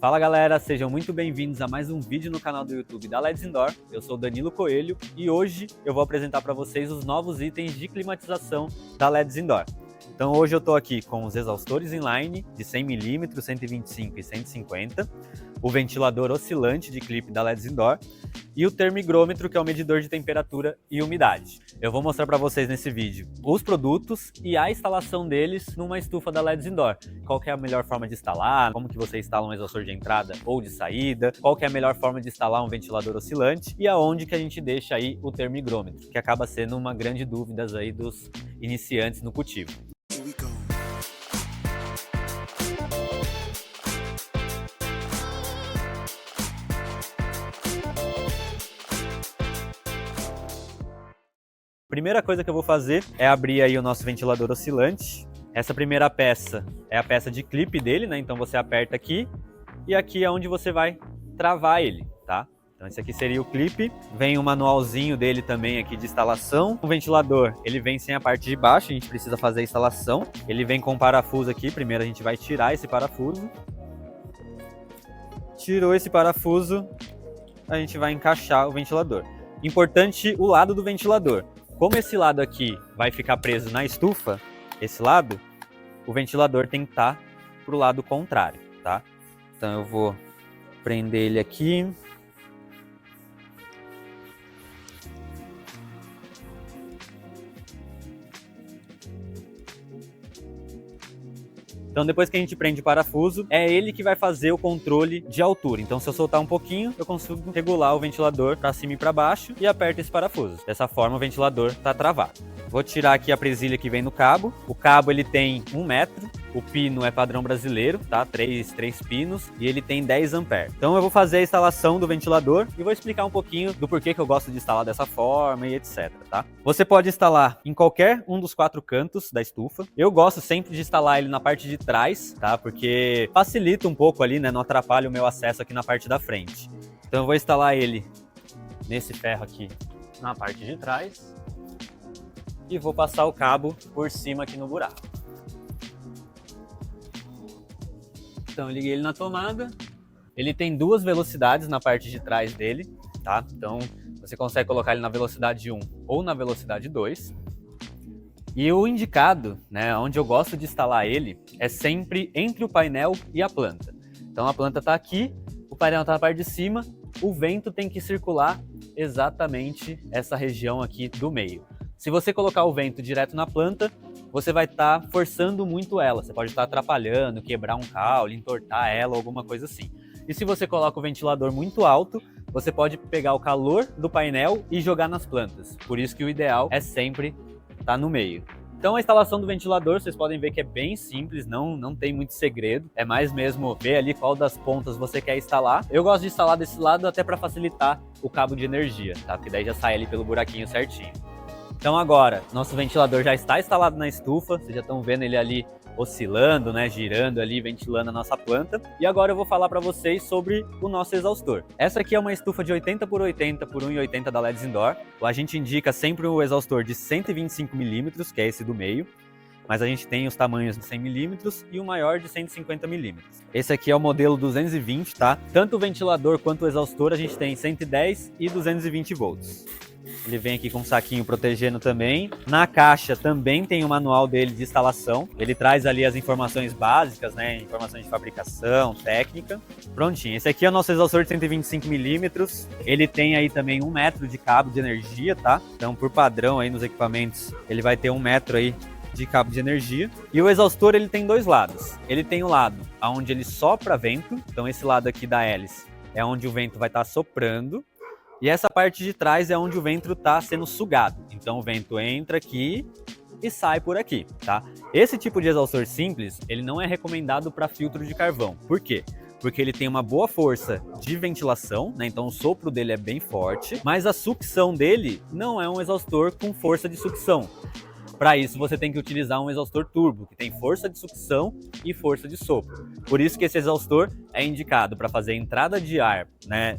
Fala galera, sejam muito bem-vindos a mais um vídeo no canal do YouTube da LEDs Indoor. Eu sou Danilo Coelho e hoje eu vou apresentar para vocês os novos itens de climatização da LEDs Indoor. Então hoje eu estou aqui com os exaustores inline de 100mm, 125 e 150, o ventilador oscilante de clipe da LEDs Indoor e o termigrômetro, que é o medidor de temperatura e umidade. Eu vou mostrar para vocês nesse vídeo os produtos e a instalação deles numa estufa da LEDs Indoor. Qual que é a melhor forma de instalar, como que você instala um exaustor de entrada ou de saída, qual que é a melhor forma de instalar um ventilador oscilante e aonde que a gente deixa aí o termigrômetro, que acaba sendo uma grande dúvida aí dos iniciantes no cultivo. Primeira coisa que eu vou fazer é abrir aí o nosso ventilador oscilante. Essa primeira peça é a peça de clipe dele, né? Então você aperta aqui e aqui é onde você vai travar ele, tá? Então esse aqui seria o clipe. Vem um manualzinho dele também aqui de instalação. O ventilador, ele vem sem a parte de baixo, a gente precisa fazer a instalação. Ele vem com parafuso aqui, primeiro a gente vai tirar esse parafuso. Tirou esse parafuso, a gente vai encaixar o ventilador. Importante o lado do ventilador. Como esse lado aqui vai ficar preso na estufa, esse lado, o ventilador tem que estar para o lado contrário, tá? Então eu vou prender ele aqui. Então depois que a gente prende o parafuso, é ele que vai fazer o controle de altura. Então se eu soltar um pouquinho, eu consigo regular o ventilador para cima e para baixo e aperto esse parafuso. Dessa forma o ventilador está travado. Vou tirar aqui a presilha que vem no cabo. O cabo ele tem 1 metro, o pino é padrão brasileiro, tá? 3 pinos e ele tem 10 amperes. Então eu vou fazer a instalação do ventilador e vou explicar um pouquinho do porquê que eu gosto de instalar dessa forma e etc, tá? Você pode instalar em qualquer um dos 4 cantos da estufa. Eu gosto sempre de instalar ele na parte de trás, tá? Porque facilita um pouco ali, né? Não atrapalha o meu acesso aqui na parte da frente. Então eu vou instalar ele nesse ferro aqui na parte de trás e vou passar o cabo por cima aqui no buraco. Então eu liguei ele na tomada. Ele tem 2 velocidades na parte de trás dele, tá? Então você consegue colocar ele na velocidade 1 ou na velocidade 2. E o indicado, né, onde eu gosto de instalar ele, é sempre entre o painel e a planta. Então a planta está aqui, o painel está na parte de cima, o vento tem que circular exatamente essa região aqui do meio. Se você colocar o vento direto na planta, você vai estar forçando muito ela. Você pode estar atrapalhando, quebrar um caule, entortar ela, alguma coisa assim. E se você coloca o ventilador muito alto, você pode pegar o calor do painel e jogar nas plantas. Por isso que o ideal é sempre estar no meio. Então a instalação do ventilador, vocês podem ver que é bem simples, não tem muito segredo. É mais mesmo ver ali qual das pontas você quer instalar. Eu gosto de instalar desse lado até para facilitar o cabo de energia, tá? Porque daí já sai ali pelo buraquinho certinho. Então agora, nosso ventilador já está instalado na estufa, vocês já estão vendo ele ali oscilando, né, girando ali, ventilando a nossa planta. E agora eu vou falar para vocês sobre o nosso exaustor. Essa aqui é uma estufa de 80 por 80 por 1,80 da LEDs Indoor. A gente indica sempre o exaustor de 125mm, que é esse do meio. Mas a gente tem os tamanhos de 100mm e o maior de 150mm. Esse aqui é o modelo 220, tá? Tanto o ventilador quanto o exaustor a gente tem 110 e 220 volts. Ele vem aqui com um saquinho protegendo também. Na caixa também tem o manual dele de instalação. Ele traz ali as informações básicas, né? Informações de fabricação, técnica. Prontinho. Esse aqui é o nosso exaustor de 125mm. Ele tem aí também 1 metro de cabo de energia, tá? Então, por padrão aí nos equipamentos, ele vai ter 1 metro aí de cabo de energia. E o exaustor ele tem 2 lados. Ele tem um lado onde ele sopra vento. Então, esse lado aqui da hélice é onde o vento vai estar soprando. E essa parte de trás é onde o vento está sendo sugado. Então o vento entra aqui e sai por aqui, tá? Esse tipo de exaustor simples, ele não é recomendado para filtro de carvão. Por quê? Porque ele tem uma boa força de ventilação, né? Então o sopro dele é bem forte, mas a sucção dele não é um exaustor com força de sucção. Para isso você tem que utilizar um exaustor turbo, que tem força de sucção e força de sopro. Por isso que esse exaustor é indicado para fazer entrada de ar, né,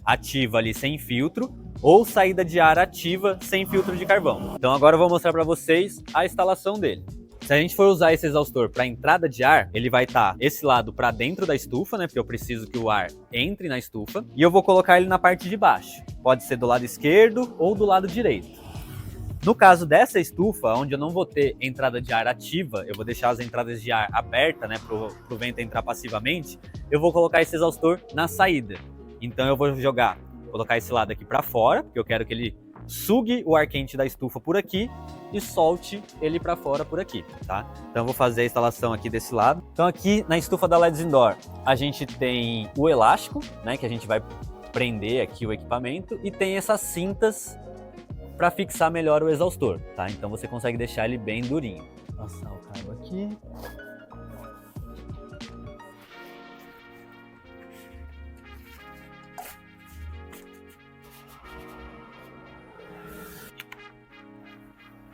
ativa ali sem filtro, ou saída de ar ativa sem filtro de carvão. Então agora eu vou mostrar para vocês a instalação dele. Se a gente for usar esse exaustor para entrada de ar, ele vai estar esse lado para dentro da estufa, né? Porque eu preciso que o ar entre na estufa. E eu vou colocar ele na parte de baixo. Pode ser do lado esquerdo ou do lado direito. No caso dessa estufa, onde eu não vou ter entrada de ar ativa, eu vou deixar as entradas de ar abertas, né, pro vento entrar passivamente, eu vou colocar esse exaustor na saída. Então eu vou colocar esse lado aqui para fora, porque eu quero que ele sugue o ar quente da estufa por aqui e solte ele para fora por aqui, tá? Então eu vou fazer a instalação aqui desse lado. Então aqui na estufa da LEDs Indoor, a gente tem o elástico, né, que a gente vai prender aqui o equipamento, e tem essas cintas para fixar melhor o exaustor, tá? Então você consegue deixar ele bem durinho. Passar o cabo aqui.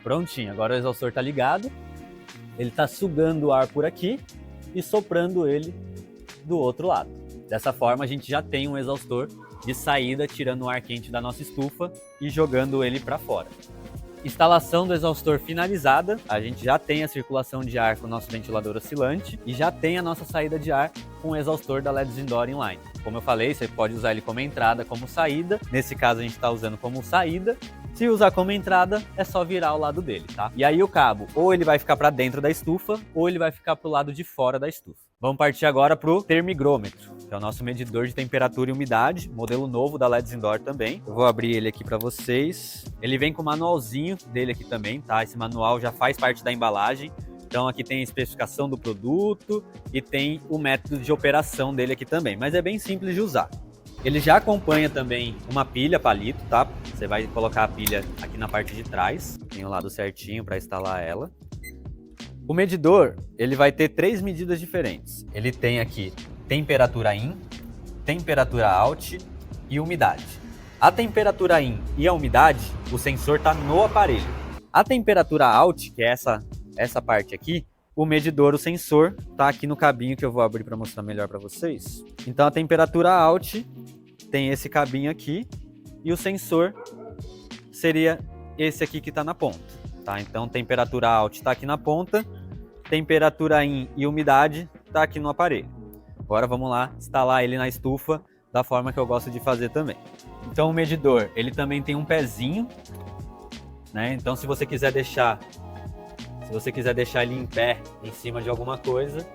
Prontinho, agora o exaustor tá ligado. Ele tá sugando o ar por aqui e soprando ele do outro lado. Dessa forma a gente já tem um exaustor de saída, tirando o ar quente da nossa estufa e jogando ele para fora. Instalação do exaustor finalizada, a gente já tem a circulação de ar com o nosso ventilador oscilante e já tem a nossa saída de ar com o exaustor da LEDs Indoor Inline. Como eu falei, você pode usar ele como entrada, como saída. Nesse caso a gente está usando como saída. Se usar como entrada, é só virar ao lado dele, tá? E aí o cabo, ou ele vai ficar para dentro da estufa, ou ele vai ficar para o lado de fora da estufa. Vamos partir agora para o termigrômetro, que é o nosso medidor de temperatura e umidade, modelo novo da LEDs Indoor também. Eu vou abrir ele aqui para vocês. Ele vem com o manualzinho dele aqui também, tá? Esse manual já faz parte da embalagem. Então aqui tem a especificação do produto e tem o método de operação dele aqui também, mas é bem simples de usar. Ele já acompanha também uma pilha palito, tá? Você vai colocar a pilha aqui na parte de trás, tem o lado certinho para instalar ela. O medidor, ele vai ter 3 medidas diferentes. Ele tem aqui temperatura in, temperatura out e umidade. A temperatura in e a umidade, o sensor está no aparelho. A temperatura out, que é essa parte aqui, o medidor, o sensor, tá aqui no cabinho que eu vou abrir para mostrar melhor para vocês. Então a temperatura out tem esse cabinho aqui e o sensor seria esse aqui que está na ponta, tá? Então temperatura out está aqui na ponta, temperatura in e umidade está aqui no aparelho. Agora vamos lá instalar ele na estufa da forma que eu gosto de fazer também. Então o medidor, ele também tem um pezinho, né? Então se você quiser deixar ele em pé em cima de alguma coisa,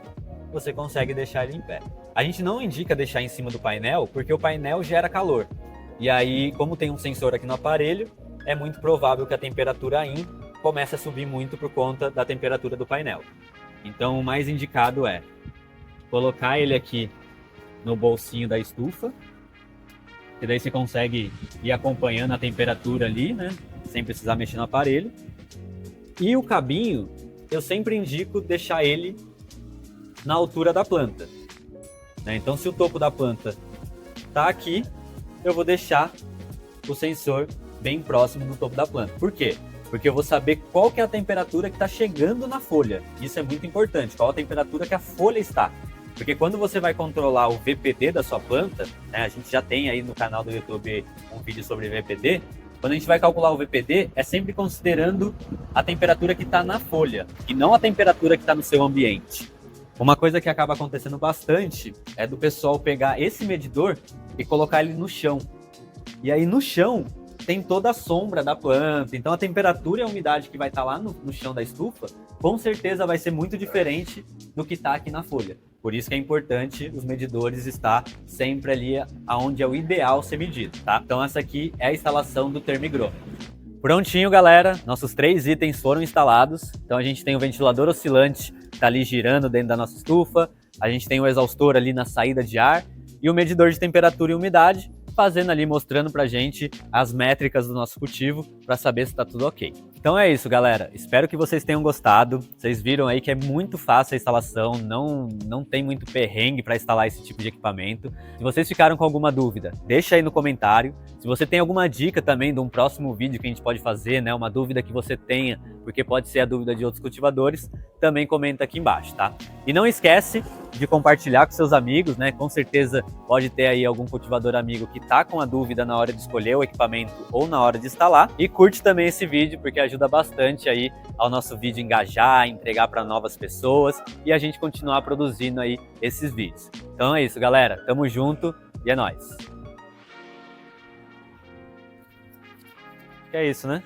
você consegue deixar ele em pé. A gente não indica deixar em cima do painel, porque o painel gera calor. E aí, como tem um sensor aqui no aparelho, é muito provável que a temperatura in comece a subir muito por conta da temperatura do painel. Então o mais indicado é colocar ele aqui no bolsinho da estufa, que daí você consegue ir acompanhando a temperatura ali, né? Sem precisar mexer no aparelho. E o cabinho, eu sempre indico deixar ele na altura da planta, né? Então se o topo da planta está aqui, eu vou deixar o sensor bem próximo do topo da planta. Por quê? Porque eu vou saber qual que é a temperatura que está chegando na folha. Isso é muito importante, qual a temperatura que a folha está. Porque quando você vai controlar o VPD da sua planta, né, a gente já tem aí no canal do YouTube um vídeo sobre VPD. Quando a gente vai calcular o VPD, é sempre considerando a temperatura que está na folha e não a temperatura que está no seu ambiente. Uma coisa que acaba acontecendo bastante é do pessoal pegar esse medidor e colocar ele no chão. E aí no chão tem toda a sombra da planta, então a temperatura e a umidade que vai estar lá no chão da estufa, com certeza vai ser muito diferente do que está aqui na folha. Por isso que é importante os medidores estar sempre ali onde é o ideal ser medido, tá? Então essa aqui é a instalação do termigrômetro. Prontinho, galera, nossos 3 itens foram instalados. Então a gente tem o ventilador oscilante que está ali girando dentro da nossa estufa, a gente tem o exaustor ali na saída de ar e o medidor de temperatura e umidade, fazendo ali, mostrando pra gente as métricas do nosso cultivo para saber se tá tudo ok. Então é isso, galera. Espero que vocês tenham gostado. Vocês viram aí que é muito fácil a instalação, não tem muito perrengue para instalar esse tipo de equipamento. Se vocês ficaram com alguma dúvida, deixa aí no comentário. Se você tem alguma dica também de um próximo vídeo que a gente pode fazer, né, uma dúvida que você tenha, porque pode ser a dúvida de outros cultivadores, também comenta aqui embaixo, tá? E não esquece de compartilhar com seus amigos, né? Com certeza pode ter aí algum cultivador amigo que tá com a dúvida na hora de escolher o equipamento ou na hora de instalar. E curte também esse vídeo, porque a ajuda bastante aí ao nosso vídeo engajar, entregar para novas pessoas e a gente continuar produzindo aí esses vídeos. Então é isso, galera. Tamo junto e é nóis. É isso, né?